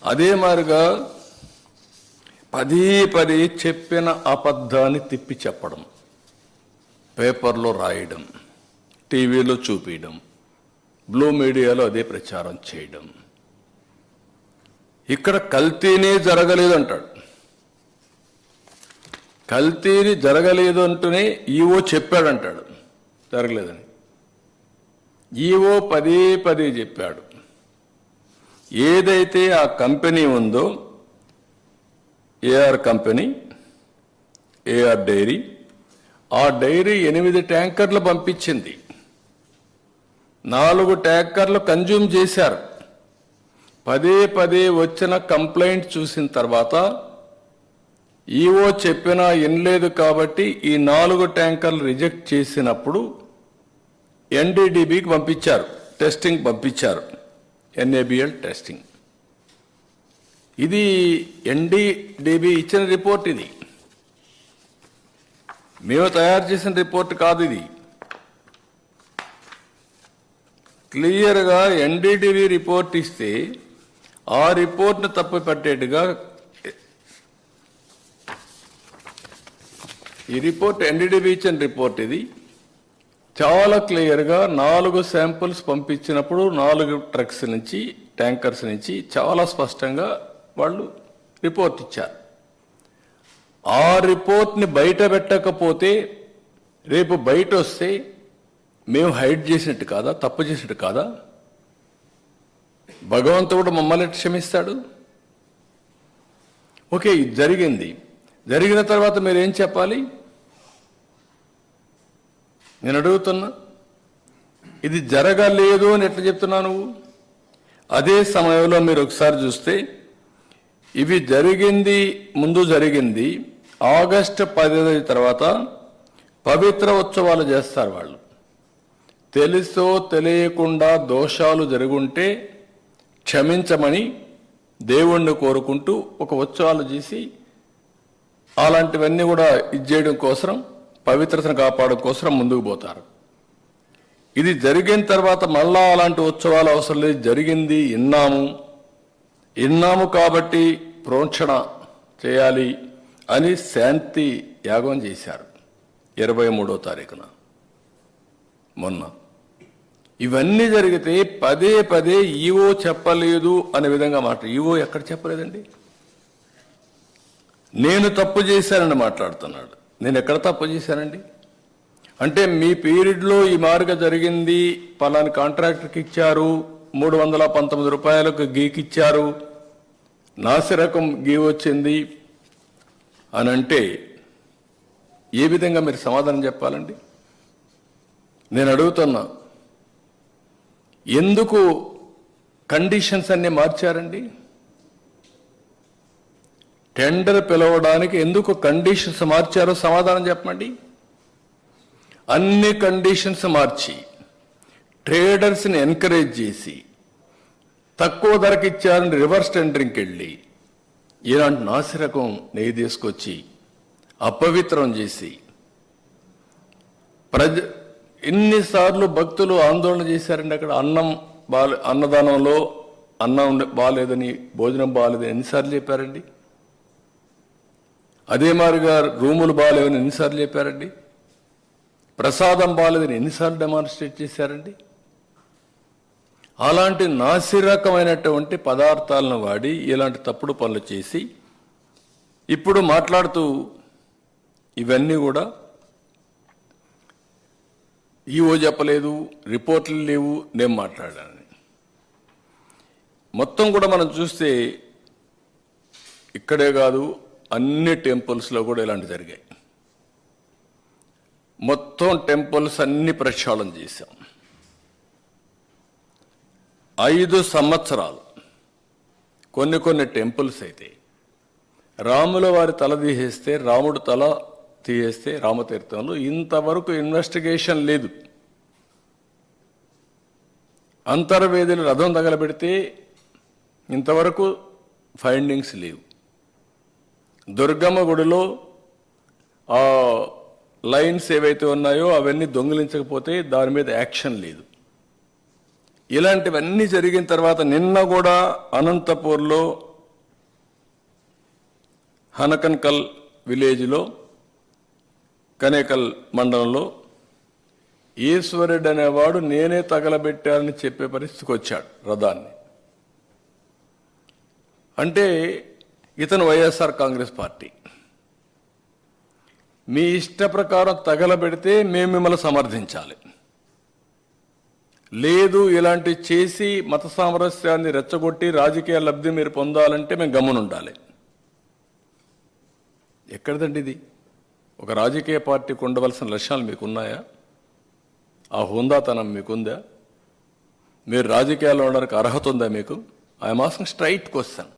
అదే మాదిరిగా పదే పదే చెప్పిన అబద్ధాన్ని తిప్పి చెప్పడం, పేపర్లో రాయడం, టీవీలో చూపించడం, బ్లూ మీడియాలో అదే ప్రచారం చేయడం. ఇక్కడ కల్తీనే జరగలేదు అంటాడు. కల్తీని జరగలేదు అంటూనే ఈవో చెప్పాడంటాడు జరగలేదని. ఈవో పదే పదే చెప్పాడు. ఏదైతే ఆ కంపెనీ ఉందో ఏఆర్ కంపెనీ, ఏఆర్ డైరీ, ఆ డైరీ 8 ట్యాంకర్లు పంపించింది. 4 ట్యాంకర్లు కన్జ్యూమ్ చేశారు. పదే పదే వచ్చిన కంప్లైంట్ చూసిన తర్వాత ఈవో చెప్పినా వినలేదు కాబట్టి ఈ 4 ట్యాంకర్లు రిజెక్ట్ చేసినప్పుడు ఎన్డీడీబీకి పంపించారు, టెస్టింగ్ పంపించారు, ఎన్ఏబిఎల్ టెస్టింగ్. ఇది ఎన్డీడీబీ ఇచ్చిన రిపోర్ట్. ఇది మేము తయారు చేసిన రిపోర్ట్ కాదు. ఇది క్లియర్గా ఎన్డీడీబీ రిపోర్ట్ ఇస్తే ఆ రిపోర్ట్ను తప్పుపట్టేట్టుగా ఈ రిపోర్ట్ ఎన్డీడీబీ ఇచ్చిన రిపోర్ట్. ఇది చాలా క్లియర్గా 4 శాంపుల్స్ పంపించినప్పుడు 4 ట్రక్స్ నుంచి, ట్యాంకర్స్ నుంచి చాలా స్పష్టంగా వాళ్ళు రిపోర్ట్ ఇచ్చారు. ఆ రిపోర్ట్ని బయట పెట్టకపోతే రేపు బయట వస్తే మేము హైడ్ చేసినట్టు కాదా, తప్పు చేసినట్టు కాదా? భగవంతుడు మమ్మల్ని క్షమిస్తాడు? ఓకే, ఇది జరిగింది. జరిగిన తర్వాత మీరేం చెప్పాలి? నేను అడుగుతున్నా, ఇది జరగలేదు అని ఎట్లా చెప్తున్నా నువ్వు? అదే సమయంలో మీరు ఒకసారి చూస్తే ఇవి జరిగింది, ముందు జరిగింది ఆగస్టు 10 తర్వాత పవిత్ర ఉత్సవాలు చేస్తారు వాళ్ళు. తెలుసో తెలియకుండా దోషాలు జరుగుంటే క్షమించమని దేవుణ్ణి కోరుకుంటూ ఒక ఉత్సవాలు చేసి అలాంటివన్నీ కూడా ఇచ్చేయడం కోసం, పవిత్రతను కాపాడడం కోసం ముందుకు పోతారు. ఇది జరిగిన తర్వాత మళ్ళా అలాంటి ఉత్సవాలు అవసరం లేదు, జరిగింది విన్నాము కాబట్టి ప్రోక్షణ చేయాలి అని శాంతి యాగం చేశారు 23వ తారీఖున మొన్న. ఇవన్నీ జరిగితే పదే పదే ఈవో చెప్పలేదు అనే విధంగా ఈవో ఎక్కడ చెప్పలేదండి? నేను తప్పు చేశానని మాట్లాడుతున్నాడు. నేను ఎక్కడ తప్పు చేశానండి? అంటే మీ పీరియడ్లో ఈ మార్గ జరిగింది, పలాని కాంట్రాక్టర్కి ఇచ్చారు, 319 రూపాయలకు గీకిచ్చారు, నాసిరకం గీ వచ్చింది అని అంటే ఏ విధంగా మీరు సమాధానం చెప్పాలండి? నేను అడుగుతున్నా, ఎందుకు కండిషన్స్ అన్నీ మార్చారండి? టెండర్ పిలవడానికి ఎందుకు కండిషన్స్ మార్చారో సమాధానం చెప్పండి. అన్ని కండిషన్స్ మార్చి ట్రేడర్స్ని ఎంకరేజ్ చేసి తక్కువ ధరకు ఇచ్చారని రివర్స్ టెండరింగ్కి వెళ్ళి ఇలాంటి నాసిరకం నెయ్యి తీసుకొచ్చి అపవిత్రం చేసి ఎన్నిసార్లు భక్తులు ఆందోళన చేశారండి. అక్కడ అన్నదానంలో అన్నం బాగాలేదని, భోజనం బాగాలేదని ఎన్నిసార్లు చెప్పారండి? అదే మాదిరిగా రూములు బాగాలేవని ఎన్నిసార్లు చెప్పారండి? ప్రసాదం బాగాలేదని ఎన్నిసార్లు డెమాన్స్ట్రేట్ చేశారండి? అలాంటి నాసిరకమైనటువంటి పదార్థాలను వాడి ఇలాంటి తప్పుడు పనులు చేసి ఇప్పుడు మాట్లాడుతూ ఇవన్నీ కూడా ఈవో చెప్పలేదు, రిపోర్ట్లు లేవు, నేను మాట్లాడానని. మొత్తం కూడా మనం చూస్తే ఇక్కడే కాదు, అన్ని టెంపుల్స్లో కూడా ఇలాంటి జరిగాయి. మొత్తం టెంపుల్స్ అన్ని ప్రక్షాళన చేశాం. 5 సంవత్సరాలు కొన్ని టెంపుల్స్ అయితే రాముల వారి తల తీసేస్తే, రాముడు తల తీసేస్తే రామతీర్థంలో ఇంతవరకు ఇన్వెస్టిగేషన్ లేదు. అంతర్వేదిని రథం తగలబెడితే ఇంతవరకు ఫైండింగ్స్ లేవు. దుర్గమ్మ గుడిలో ఆ లైన్స్ ఏవైతే ఉన్నాయో అవన్నీ దొంగిలించకపోతే దాని మీద యాక్షన్ లేదు. ఇలాంటివన్నీ జరిగిన తర్వాత నిన్న కూడా అనంతపూర్లో హనకన్కల్ విలేజ్లో కనేకల్ మండలంలో ఈశ్వరుడు అనేవాడు నేనే తగలబెట్టాలని చెప్పే పరిస్థితికి వచ్చాడు రథాన్ని. అంటే ఇతను వైఎస్ఆర్ కాంగ్రెస్ పార్టీ. మీ ఇష్ట ప్రకారం తగలబెడితే మేము మిమ్మల్ని సమర్థించాలి, లేదు ఇలాంటి చేసి మత సామరస్యాన్ని రెచ్చగొట్టి రాజకీయ లబ్ధి మీరు పొందాలంటే మేము గమ్మునుండాలి. ఎక్కడిదండి ఇది? ఒక రాజకీయ పార్టీకి ఉండవలసిన లక్ష్యాలు మీకున్నాయా? ఆ హుందాతనం మీకుందా? మీరు రాజకీయాల్లో ఉండడానికి అర్హత ఉందా మీకు? I'm asking straight question.